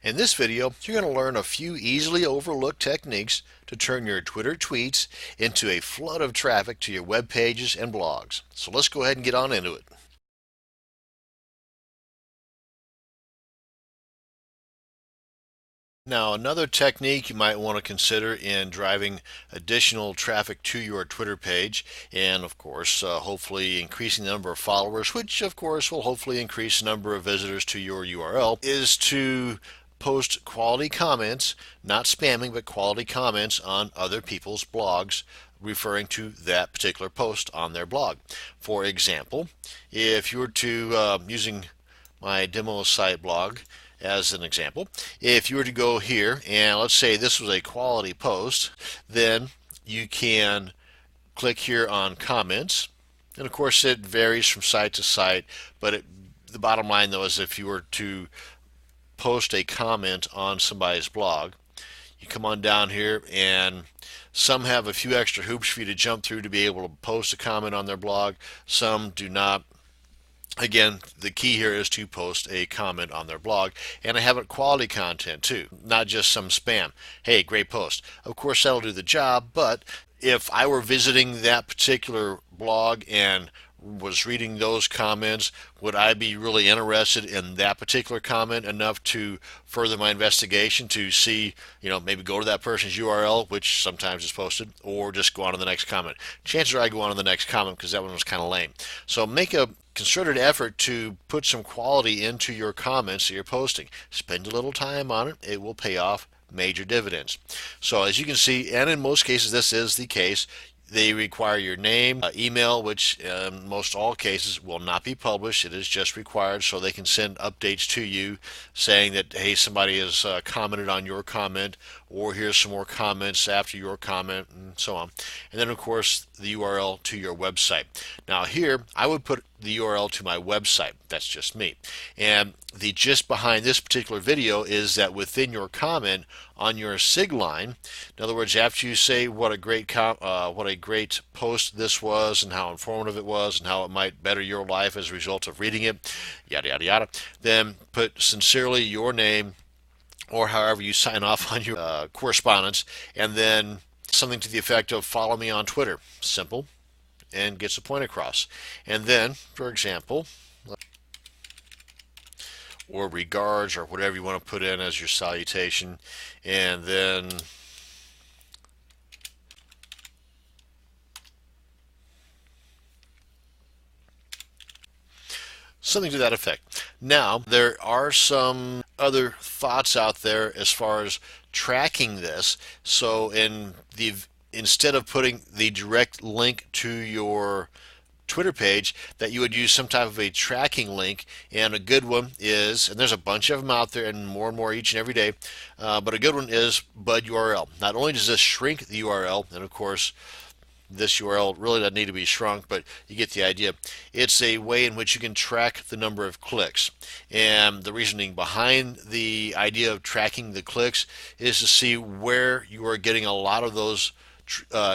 In this video, you're going to learn a few easily overlooked techniques to turn your Twitter tweets into a flood of traffic to your web pages and blogs. So let's go ahead and get on into it. Now, another technique you might want to consider in driving additional traffic to your Twitter page, and of course, hopefully increasing the number of followers, which of course will hopefully increase the number of visitors to your URL, is to post quality comments, not spamming, but quality comments on other people's blogs referring to that particular post on their blog. For example, if you were to, using my demo site blog as an example, if you were to go here and let's say this was a quality post, then you can click here on comments. And of course it varies from site to site, but the bottom line though is if you were to post a comment on somebody's blog, you come on down here and some have a few extra hoops for you to jump through to be able to post a comment on their blog. Some do not. Again, the key here is to post a comment on their blog, and I have it quality content too, not just some spam. Hey, great post. Of course, that'll do the job, but if I were visiting that particular blog and was reading those comments, would I be really interested in that particular comment enough to further my investigation to see, maybe go to that person's URL, which sometimes is posted, or just go on to the next comment? Chances are I go on to the next comment because that one was kind of lame. So make a concerted effort to put some quality into your comments that you're posting. Spend a little time on it. It will pay off major dividends. So as you can see, and in most cases this is the case, they require your name, email, which in most all cases will not be published. It is just required so they can send updates to you saying that, hey, somebody has commented on your comment, or here's some more comments after your comment, and so on. And then, of course, the URL to your website. Now here, I would put the URL to my website. That's just me. And the gist behind this particular video is that within your comment on your sig line, in other words, after you say what a great post this was and how informative it was and how it might better your life as a result of reading it, yada yada yada, then put sincerely your name or however you sign off on your correspondence, and then something to the effect of follow me on Twitter. Simple, and gets the point across. And then, for example, or regards, or whatever you want to put in as your salutation, and then something to that effect. Now, there are some other thoughts out there as far as tracking this. So instead of putting the direct link to your Twitter page, that you would use some type of a tracking link. And a good one is, and there's a bunch of them out there and more each and every day, but a good one is Bud URL. Not only does this shrink the URL, and of course this URL really doesn't need to be shrunk, but you get the idea. It's a way in which you can track the number of clicks. And the reasoning behind the idea of tracking the clicks is to see where you are getting a lot of those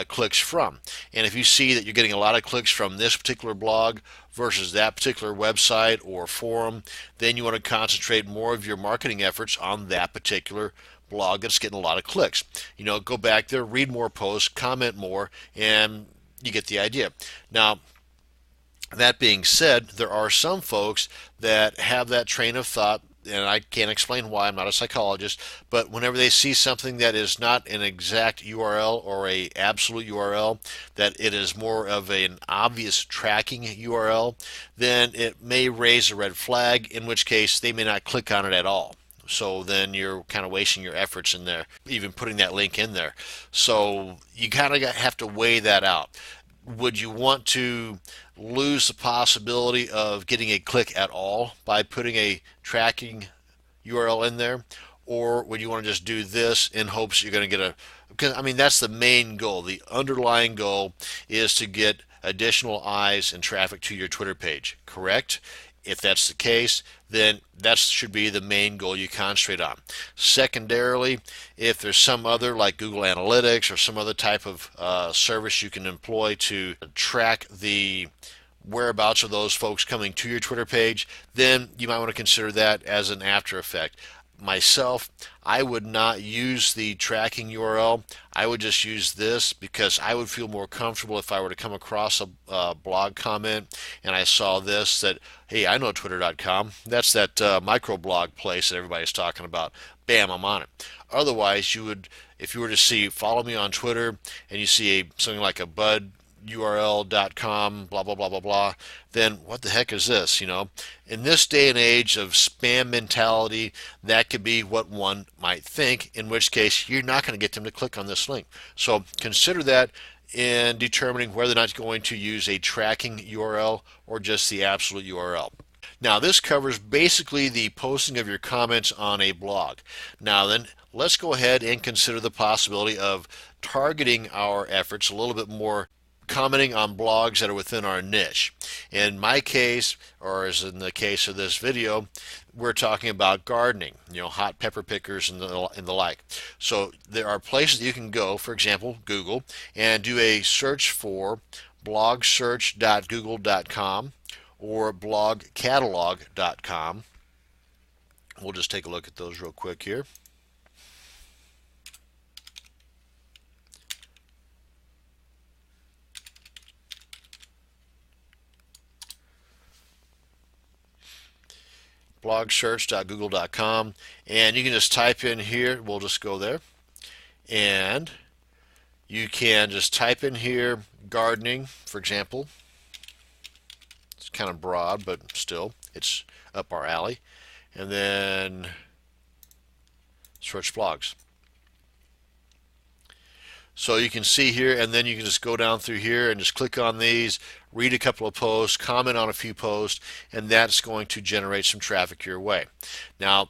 clicks from. And if you see that you're getting a lot of clicks from this particular blog versus that particular website or forum, then you want to concentrate more of your marketing efforts on that particular blog that's getting a lot of clicks. Go back there, read more posts, comment more, and you get the idea. Now, that being said, there are some folks that have that train of thought, and I can't explain why. I'm not a psychologist, but whenever they see something that is not an exact URL or a absolute URL, that it is more of an obvious tracking URL, then it may raise a red flag, in which case they may not click on it at all. So then you're kind of wasting your efforts in there, even putting that link in there. So you kind of have to weigh that out. Would you want to lose the possibility of getting a click at all by putting a tracking URL in there? Or would you want to just do this in hopes you're going to get because that's the main goal. The underlying goal is to get additional eyes and traffic to your Twitter page, correct? If that's the case, then that should be the main goal you concentrate on. Secondarily, if there's some other like Google Analytics or some other type of service you can employ to track the whereabouts of those folks coming to your Twitter page, then you might want to consider that as an after effect. myself, I would not use the tracking URL. I would just use this because I would feel more comfortable if I were to come across a blog comment and I saw this, that, hey, I know twitter.com. That's that microblog place that everybody's talking about. Bam, I'm on it. Otherwise, you would, if you were to see, follow me on Twitter, and you see something like a bud url.com, blah blah blah blah blah, then what the heck is this? In this day and age of spam mentality, that could be what one might think, in which case you're not going to get them to click on this link. So consider that in determining whether or not you're going to use a tracking URL or just the absolute URL. Now, this covers basically the posting of your comments on a blog. Now then, let's go ahead and consider the possibility of targeting our efforts a little bit more, commenting on blogs that are within our niche. In my case, or as in the case of this video, we're talking about gardening, hot pepper pickers and the like. So there are places that you can go, for example, Google, and do a search for blogsearch.google.com or blogcatalog.com. We'll just take a look at those real quick here. blogsearch.google.com, and you can just type in here, we'll just go there, and you can just type in here gardening, for example. It's kind of broad, but still it's up our alley, and then search blogs. So you can see here, and then you can just go down through here and just click on these, read a couple of posts, comment on a few posts, and that's going to generate some traffic your way. Now,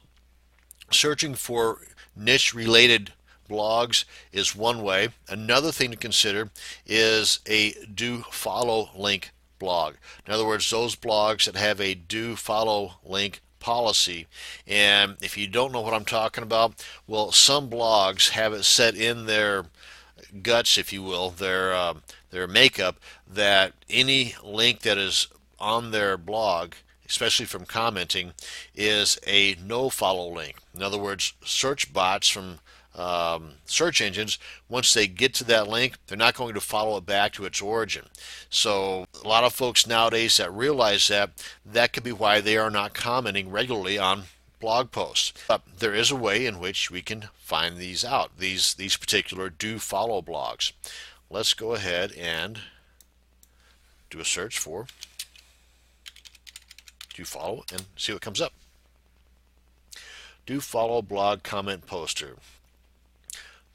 searching for niche related blogs is one way. Another thing to consider is a do follow link blog. In other words, those blogs that have a do follow link policy. And if you don't know what I'm talking about, well, some blogs have it set in their guts, if you will, their makeup, that any link that is on their blog, especially from commenting, is a no follow link. In other words, search bots from search engines, once they get to that link, they're not going to follow it back to its origin. So a lot of folks nowadays that realize that could be why they are not commenting regularly on blog posts. But there is a way in which we can find these out, these particular do follow blogs. Let's go ahead and do a search for do follow and see what comes up. Do follow blog comment poster.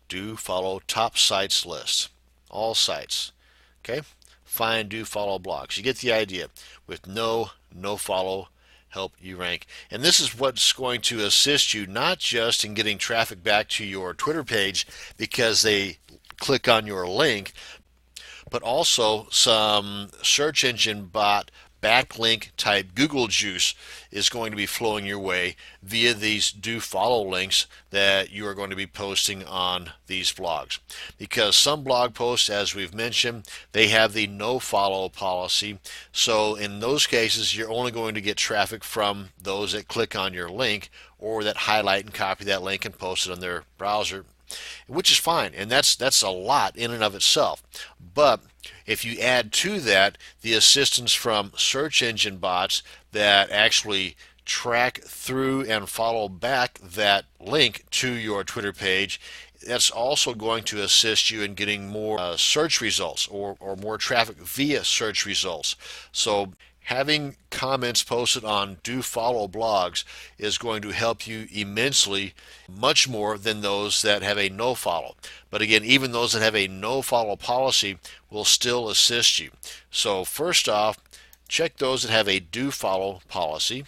Do follow top sites list. All sites. Okay? Find do follow blogs. You get the idea. With no follow, help you rank. And this is what's going to assist you not just in getting traffic back to your Twitter page because they click on your link, but also some search engine bot backlink type Google juice is going to be flowing your way via these do follow links that you are going to be posting on these blogs. Because some blog posts, as we've mentioned, they have the no follow policy. So in those cases, you're only going to get traffic from those that click on your link or that highlight and copy that link and post it on their browser, which is fine, and that's a lot in and of itself. But if you add to that the assistance from search engine bots that actually track through and follow back that link to your Twitter page, that's also going to assist you in getting more search results or more traffic via search results. So having comments posted on do follow blogs is going to help you immensely, much more than those that have a no follow. But again, even those that have a no follow policy will still assist you. So first off, check those that have a do follow policy.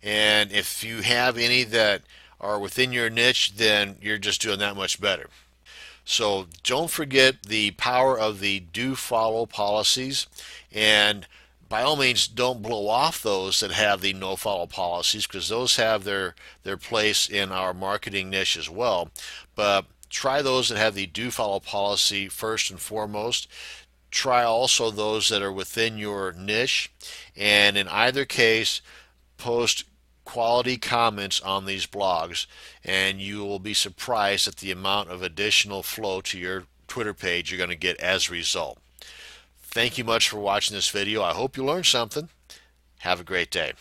And if you have any that are within your niche, then you're just doing that much better. So don't forget the power of the do follow policies, and by all means don't blow off those that have the no follow policies, because those have their place in our marketing niche as well. But try those that have the do follow policy first and foremost. Try also those that are within your niche, and in either case, post quality comments on these blogs, and you will be surprised at the amount of additional flow to your Twitter page you're going to get as a result. Thank you much for watching this video. I hope you learned something. Have a great day.